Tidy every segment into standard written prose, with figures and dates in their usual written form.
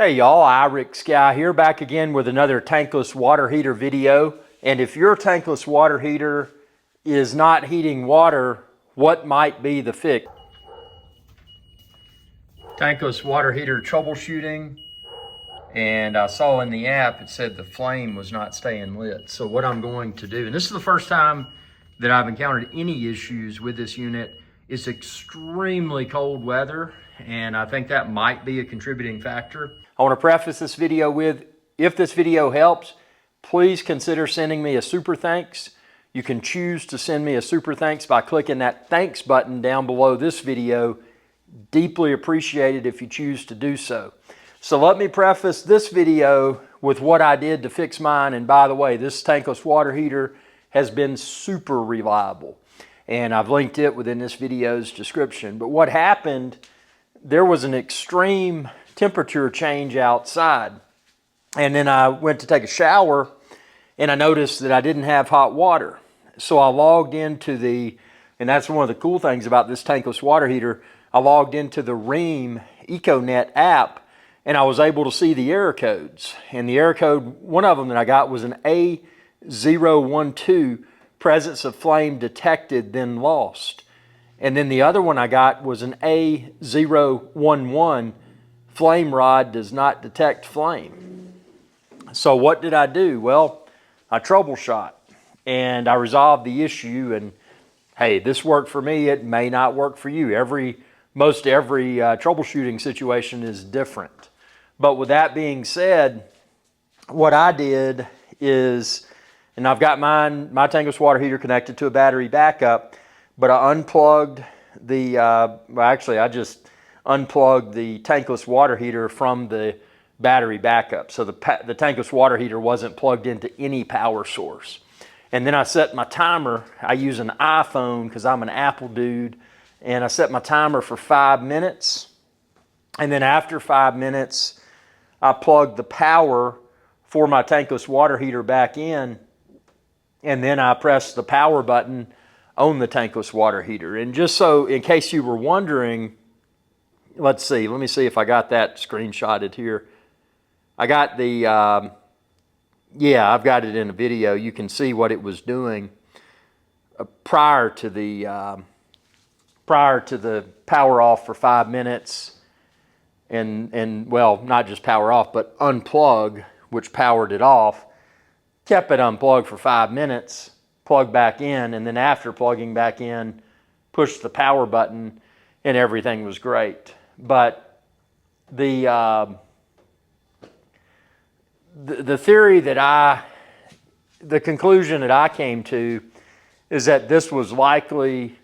Hey y'all, Iric Guy here, back again with another tankless water heater video. And if your tankless water heater is not heating water, what might be the fix? Tankless water heater troubleshooting, and I saw in the app it said the flame was not staying lit. So what I'm going to do, and this is the first time that I've encountered any issues with this unit. It's extremely cold weather, and I think that might be a contributing factor. I want to preface this video with, if this video helps, please consider sending me a super thanks. You can choose to send me a super thanks by clicking that thanks button down below this video. Deeply appreciated if you choose to do so. So let me preface this video with what I did to fix mine. And by the way, this tankless water heater has been super reliable, and I've linked it within this video's description. But what happened, there was an extreme temperature change outside, and then I went to take a shower and I noticed that I didn't have hot water. So I logged into and that's one of the cool things about this tankless water heater, I logged into the Rheem EcoNet app, and I was able to see the error codes. And the error code, one of them that I got was an A012, presence of flame detected then lost. And then the other one I got was an A011, flame rod does not detect flame. So what did I do? Well, I troubleshot and I resolved the issue, and hey, this worked for me. It may not work for you. Most every troubleshooting situation is different. But with that being said, what I did is, and I've got my tankless water heater connected to a battery backup, but I unplugged I just unplugged the tankless water heater from the battery backup. So the tankless water heater wasn't plugged into any power source. And then I set my timer. I use an iPhone because I'm an Apple dude. And I set my timer for 5 minutes. And then after 5 minutes, I plugged the power for my tankless water heater back in. And then I pressed the power button on the tankless water heater. And just so, in case you were wondering, let me see if I got that screenshotted here. I got I've got it in a video. You can see what it was doing prior to the power off for 5 minutes. And well, not just power off, but unplug, which powered it off. Kept it unplugged for 5 minutes, plugged back in, and then after plugging back in, pushed the power button, and everything was great. But the theory the conclusion that I came to is that this was likely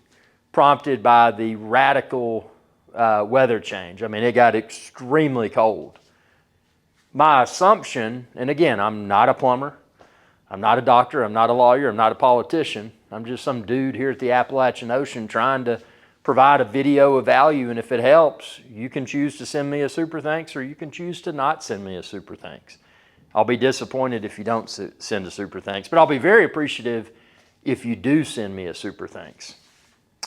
prompted by the radical weather change. I mean, it got extremely cold. My assumption, and again, I'm not a plumber, I'm not a doctor, I'm not a lawyer, I'm not a politician. I'm just some dude here at the Appalachian Ocean trying to provide a video of value, and if it helps, you can choose to send me a super thanks, or you can choose to not send me a super thanks. I'll be disappointed if you don't send a super thanks, but I'll be very appreciative if you do send me a super thanks.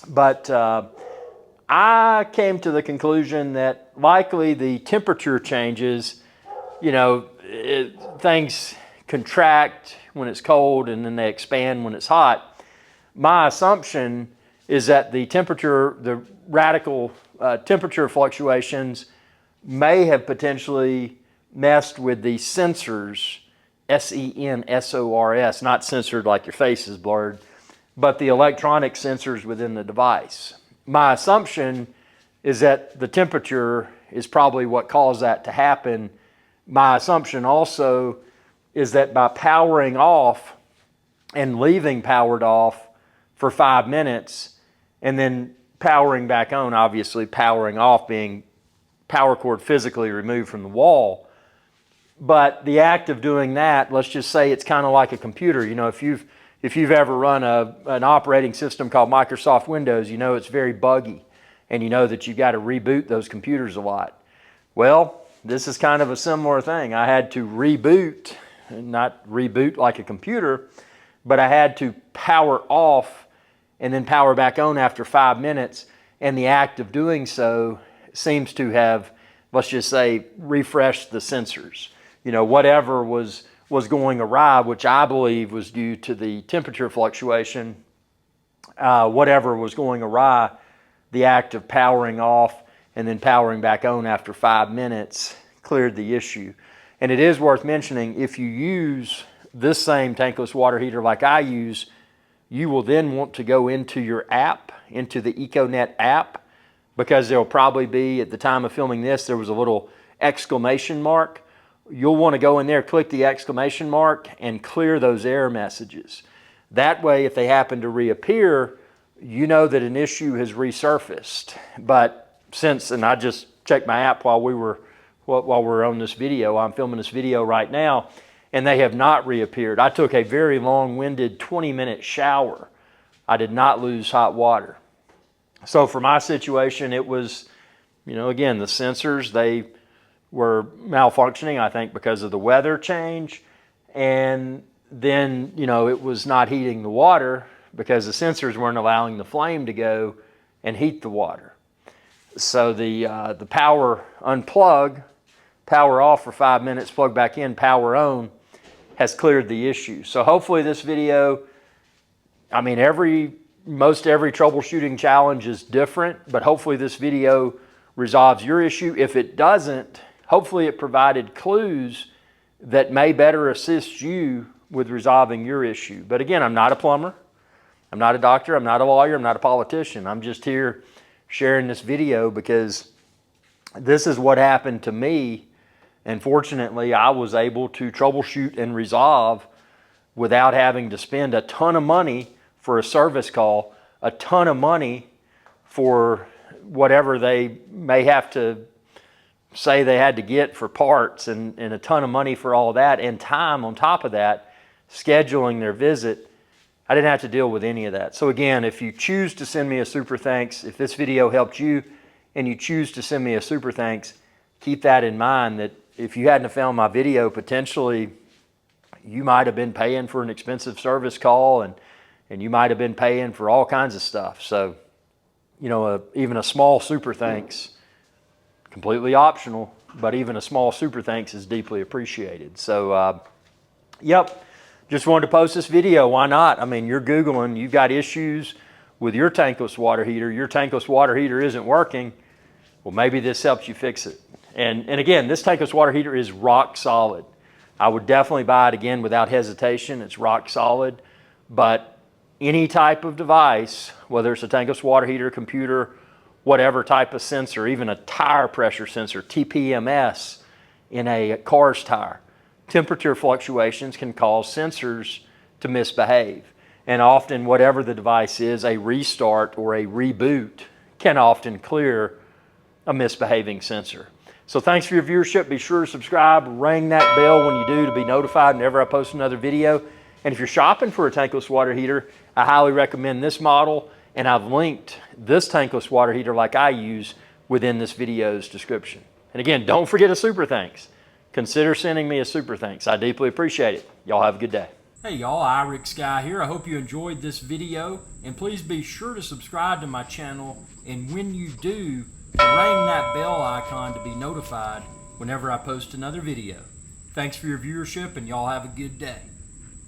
But I came to the conclusion that likely the temperature changes, things contract when it's cold and then they expand when it's hot. My assumption is that the radical temperature fluctuations may have potentially messed with the sensors, SENSORS, not censored like your face is blurred, but the electronic sensors within the device. My assumption is that the temperature is probably what caused that to happen. My assumption also is that by powering off and leaving powered off for 5 minutes and then powering back on, obviously powering off being power cord physically removed from the wall. But the act of doing that, let's just say it's kind of like a computer. If you've ever run an operating system called Microsoft Windows, it's very buggy, and you know that you've got to reboot those computers a lot. Well, this is kind of a similar thing. I had to reboot, not reboot like a computer, but I had to power off and then power back on after 5 minutes, and the act of doing so seems to have let's just say, refresh the sensors. You know, whatever was going awry, which I believe was due to the temperature fluctuation, whatever was going awry, the act of powering off and then powering back on after 5 minutes cleared the issue. And it is worth mentioning, if you use this same tankless water heater like I use, you will then want to go into your app, into the EcoNet app, because there'll probably be, at the time of filming this, there was a little exclamation mark. You'll want to go in there, click the exclamation mark, and clear those error messages. That way, if they happen to reappear, you know that an issue has resurfaced. But since, and I just checked my app while we're on this video, I'm filming this video right now, and they have not reappeared. I took a very long-winded 20-minute shower. I did not lose hot water. So for my situation, it was, you know, again, the sensors, they were malfunctioning, I think, because of the weather change. And then, you know, it was not heating the water because the sensors weren't allowing the flame to go and heat the water. So the power unplug, power off for 5 minutes, plug back in, power on, has cleared the issue. So hopefully this video, I mean, most every troubleshooting challenge is different, but hopefully this video resolves your issue. If it doesn't, hopefully it provided clues that may better assist you with resolving your issue. But again, I'm not a plumber, I'm not a doctor, I'm not a lawyer, I'm not a politician. I'm just here sharing this video because this is what happened to me. And fortunately, I was able to troubleshoot and resolve without having to spend a ton of money for a service call, a ton of money for whatever they may have to say they had to get for parts, and a ton of money for all of that, and time on top of that, scheduling their visit. I didn't have to deal with any of that. So again, if you choose to send me a super thanks, if this video helped you and you choose to send me a super thanks, keep that in mind, that if you hadn't found my video, potentially you might have been paying for an expensive service call, and you might have been paying for all kinds of stuff. So, you know, even a small super thanks, completely optional, but even a small super thanks is deeply appreciated. So, yep, just wanted to post this video. Why not? I mean, you're Googling, you've got issues with your tankless water heater. Your tankless water heater isn't working. Well, maybe this helps you fix it. And again, this tankless water heater is rock solid. I would definitely buy it again without hesitation. It's rock solid. But any type of device, whether it's a tankless water heater, computer, whatever type of sensor, even a tire pressure sensor, TPMS in a car's tire, temperature fluctuations can cause sensors to misbehave. And often, whatever the device is, a restart or a reboot can often clear a misbehaving sensor. So thanks for your viewership. Be sure to subscribe, ring that bell when you do to be notified whenever I post another video. And if you're shopping for a tankless water heater, I highly recommend this model, and I've linked this tankless water heater like I use within this video's description. And again, don't forget a super thanks. Consider sending me a super thanks. I deeply appreciate it. Y'all have a good day. Hey y'all, Irix Guy here. I hope you enjoyed this video, and please be sure to subscribe to my channel, and when you do, ring that bell icon to be notified whenever I post another video. Thanks for your viewership, and y'all have a good day.